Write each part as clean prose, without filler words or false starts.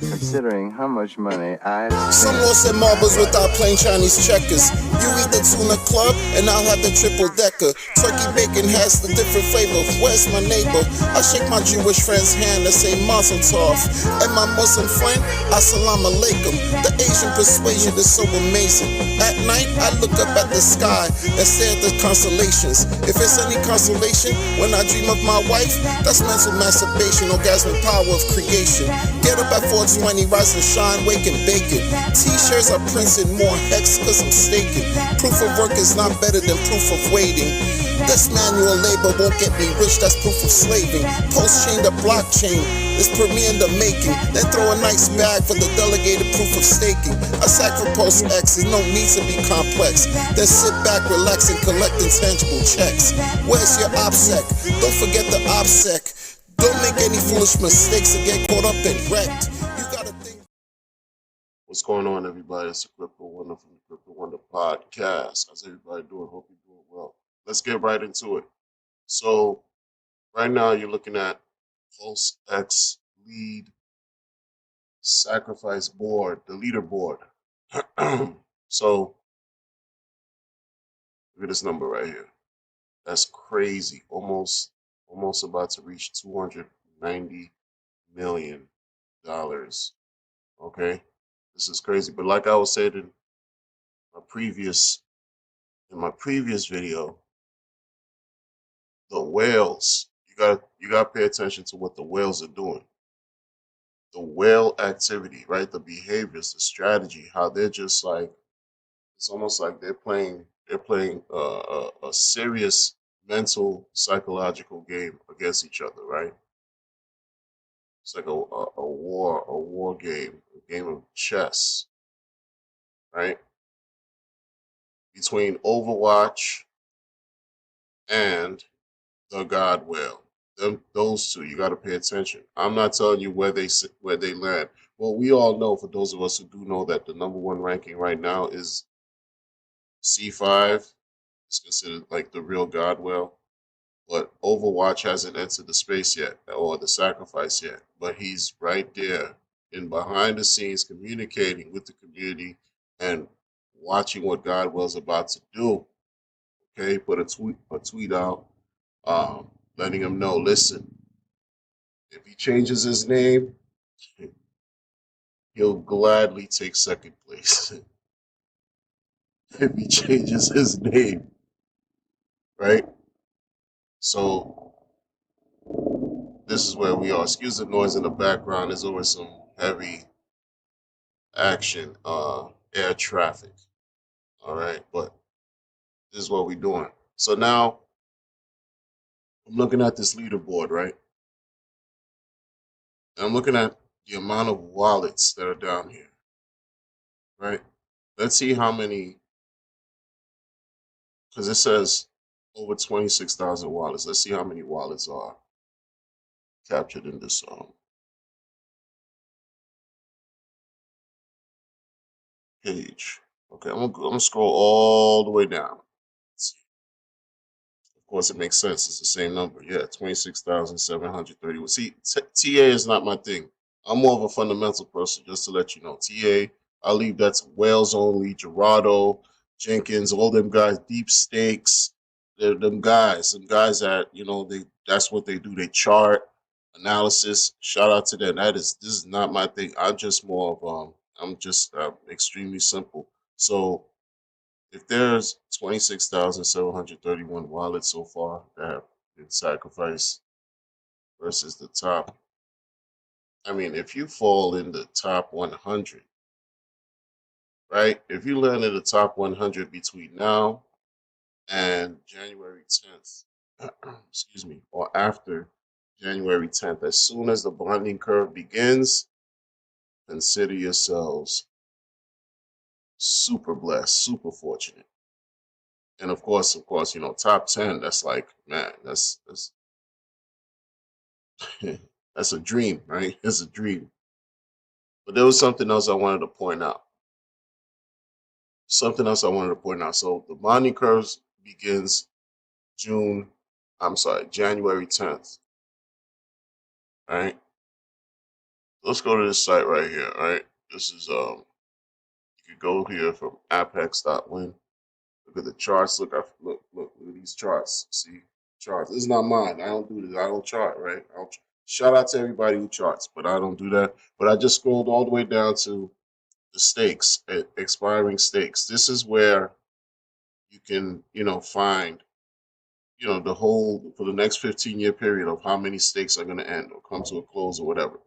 Considering how much money I've Some spent. lost their marbles without playing Chinese checkers. You eat the tuna club, and I'll have the triple decker. Turkey bacon has the different flavor. Where's my neighbor? I shake my Jewish friend's hand and say Mazel Tov. And my Muslim friend, Assalamu alaikum. The Asian persuasion is so amazing. At night, I look up at the sky and stare at the constellations. If it's any consolation, when I dream of my wife, that's mental masturbation, orgasmic power of creation. Get up at 4:20, rise and shine, wake and bake it. T-shirts are printed more hex cause I'm staking. Proof of work is not better than proof of waiting. This manual labor won't get me rich, that's proof of slaving. PulseChain to blockchain is per me in the making. Then throw a nice bag for the delegated proof of staking. A sack for PulseX, there's no need to be complex. Then sit back, relax, and collect intangible checks. Where's your OPSEC? Don't forget the OPSEC. Don't make any foolish mistakes and get caught up and wrecked. You gotta think. What's going on, everybody? It's the Crypto Wonder from the Crypto Wonder podcast. How's everybody doing? Hope you're doing well. Let's get right into it. So, right now you're looking at PulseX lead sacrifice board, the leaderboard. So, look at this number right here. That's crazy. Almost about to reach $290 million. Okay? This is crazy. But like I was saying in my previous video, the whales, you gotta pay attention to what the whales are doing. The whale activity, right? The behaviors, the strategy, how they're just like, it's almost like they're playing a serious mental psychological game against each other, right? It's like a war game, a game of chess, right? Between Overwatch and the God Whale. Those two, you got to pay attention. I'm not telling you where they land. Well, we all know, for those of us who do know, that the #1 ranking right now is C5. It's considered like the real God Whale. But Overwatch hasn't entered the space yet, or the sacrifice yet. But he's right there in behind the scenes, communicating with the community and watching what God Whale's about to do. Okay, put a tweet out, letting him know, listen, if he changes his name, he'll gladly take second place. If he changes his name, right? So this is where we are. Excuse the noise in the background. There's always some heavy action, air traffic. All right, but this is what we're doing. So now I'm looking at this leaderboard, right? And I'm looking at the amount of wallets that are down here, right? Let's see how many, because it says over 26,000 wallets. Let's see how many wallets are captured in this page. Okay, I'm gonna scroll all the way down. Let's see. Of course, it makes sense. It's the same number. Yeah, 26,731. See, TA is not my thing. I'm more of a fundamental person, just to let you know. TA, I'll leave that to Wales only, Gerardo, Jenkins, all them guys, Deep Stakes. They're them guys that, you know, that's what they do. They chart analysis. Shout out to them. This is not my thing. I'm just more of I'm just extremely simple. So if there's 26,731 wallets so far that have been sacrificed versus the top, I mean, if you fall in the top 100, right? If you land in the top 100 between now and January 10th, excuse me, or after January 10th, as soon as the bonding curve begins, consider yourselves super blessed, super fortunate. And of course, you know, top 10, that's like, man, that's that's a dream, right? It's a dream. But there was something else I wanted to point out. So the bonding curves begins January 10th, right? Let's go to this site right here. All right, this is you can go here from apex.win. Look at the charts. Look at these charts. See charts. This is not mine. I don't do this. I don't chart. Right. I don't, shout out to everybody who charts, but I don't do that. But I just scrolled all the way down to the stakes, expiring stakes. This is where you can, find, the whole for the next 15-year period of how many stakes are going to end or come to a close or whatever.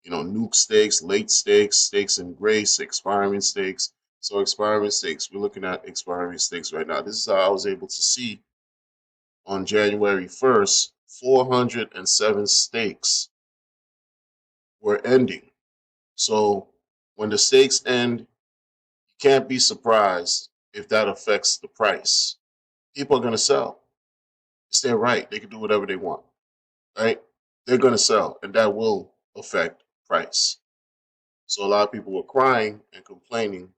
Nuke stakes, late stakes, stakes in grace, expiring stakes. So expiring stakes, we're looking at expiring stakes right now. This is how I was able to see on January 1st, 407 stakes were ending. So when the stakes end, you can't be surprised if that affects the price. People are going to sell. It's their right. They can do whatever they want, right? They're going to sell, and that will affect price. So a lot of people were crying and complaining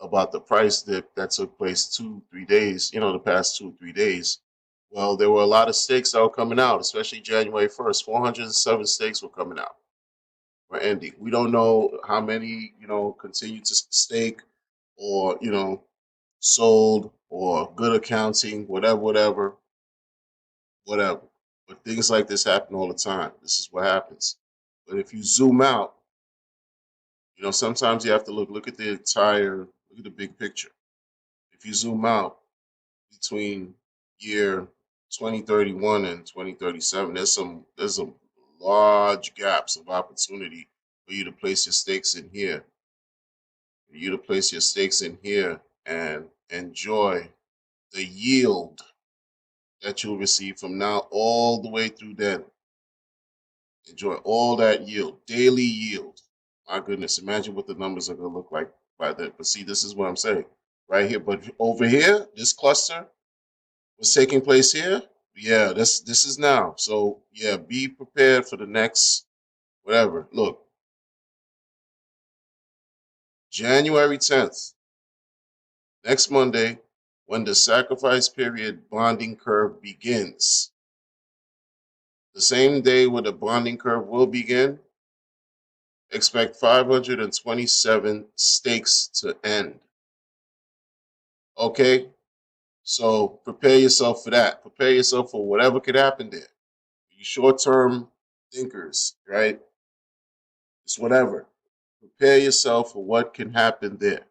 about the price dip that took place 2-3 days, the past 2-3 days. Well, there were a lot of stakes that were coming out, especially January 1st. 407 stakes were coming out, were ending. We don't know how many, continue to stake or, sold or good accounting, whatever. But things like this happen all the time. This is what happens. But if you zoom out, sometimes you have to look at look at the big picture. If you zoom out between year 2031 and 2037, there's some large gaps of opportunity for you to place your stakes in here. For you to place your stakes in here and enjoy the yield that you'll receive from now all the way through then. Enjoy all that yield, daily yield. My goodness, imagine what the numbers are going to look like by then. But see, this is what I'm saying right here. But over here, this cluster was taking place here. Yeah, this is now. So yeah, be prepared for the next whatever. Look, January 10th, next Monday, when the sacrifice period bonding curve begins. The same day when the bonding curve will begin, expect 527 stakes to end. Okay? So prepare yourself for that. Prepare yourself for whatever could happen there. You short-term thinkers, right? It's whatever. Prepare yourself for what can happen there.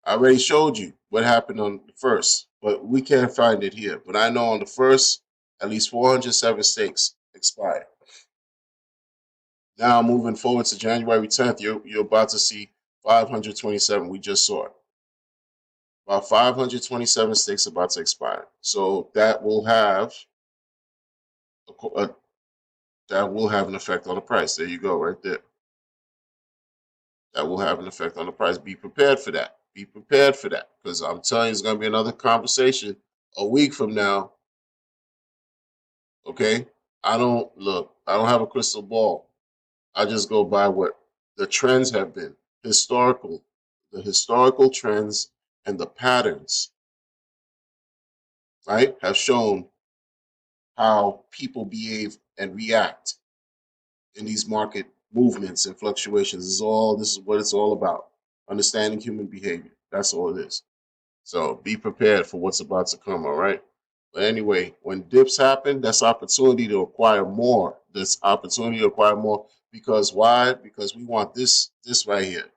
I already showed you what happened on the first, but we can't find it here. But I know on the first, at least 407 stakes expired. Now moving forward to January 10th, you're about to see 527. We just saw it. About 527 stakes about to expire. So that will have an effect on the price. There you go, right there. That will have an effect on the price. Be prepared for that. Be prepared for that, because I'm telling you, it's going to be another conversation a week from now. Okay? I don't have a crystal ball. I just go by what the trends have been. The historical trends and the patterns, right, have shown how people behave and react in these market movements and fluctuations. This is what it's all about. Understanding human behavior. That's all it is. So be prepared for what's about to come, all right? But anyway, when dips happen, that's opportunity to acquire more. This opportunity to acquire more. Because why? Because we want this right here.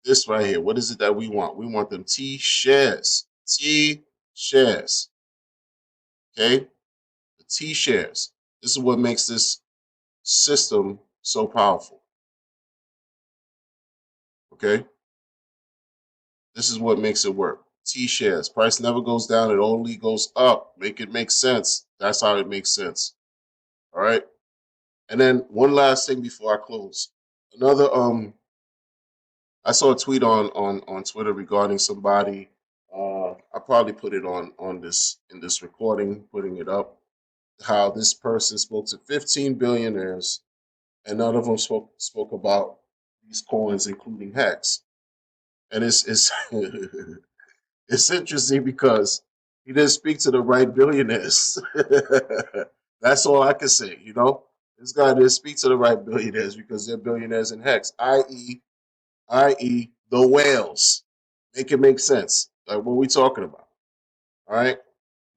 This right here. What is it that we want? We want them T shares. T shares. Okay? The T shares. This is what makes this system so powerful. Okay? This is what makes it work. T shares. Price never goes down. It only goes up. Make it make sense. That's how it makes sense. All right? And then one last thing before I close. Another I saw a tweet on Twitter regarding somebody. I probably put it on this in this recording, putting it up. How this person spoke to 15 billionaires, and none of them spoke about these coins, including Hex. And it's it's interesting because he didn't speak to the right billionaires. That's all I can say, This guy didn't speak to the right billionaires because they're billionaires in Hex, i.e., the whales. Make it make sense. Like what we talking about. All right,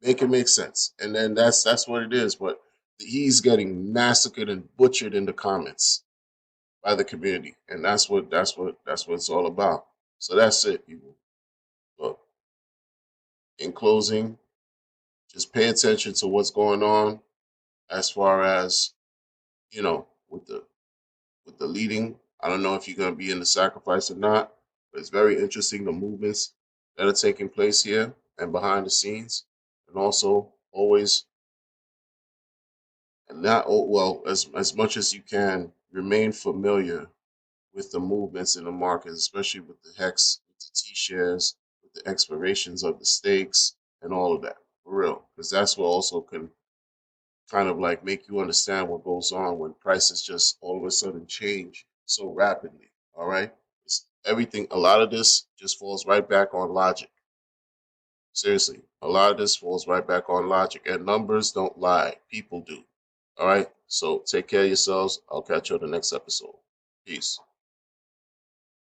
make it make sense. And then that's what it is. But he's getting massacred and butchered in the comments by the community, and that's what it's all about. So that's it, people. Look, in closing, just pay attention to what's going on as far as with the leading. I don't know if you're going to be in the sacrifice or not, but it's very interesting the movements that are taking place here and behind the scenes, and also always and not well as much as you can remain familiar with the movements in the market, especially with the Hex, with the T shares, with the expirations of the stakes, and all of that for real, because that's what also can kind of like make you understand what goes on when prices just all of a sudden change so rapidly. All right, everything. A lot of this just falls right back on logic. Seriously, a lot of this falls right back on logic, and numbers don't lie. People do. All right, so take care of yourselves. I'll catch you on the next episode. Peace.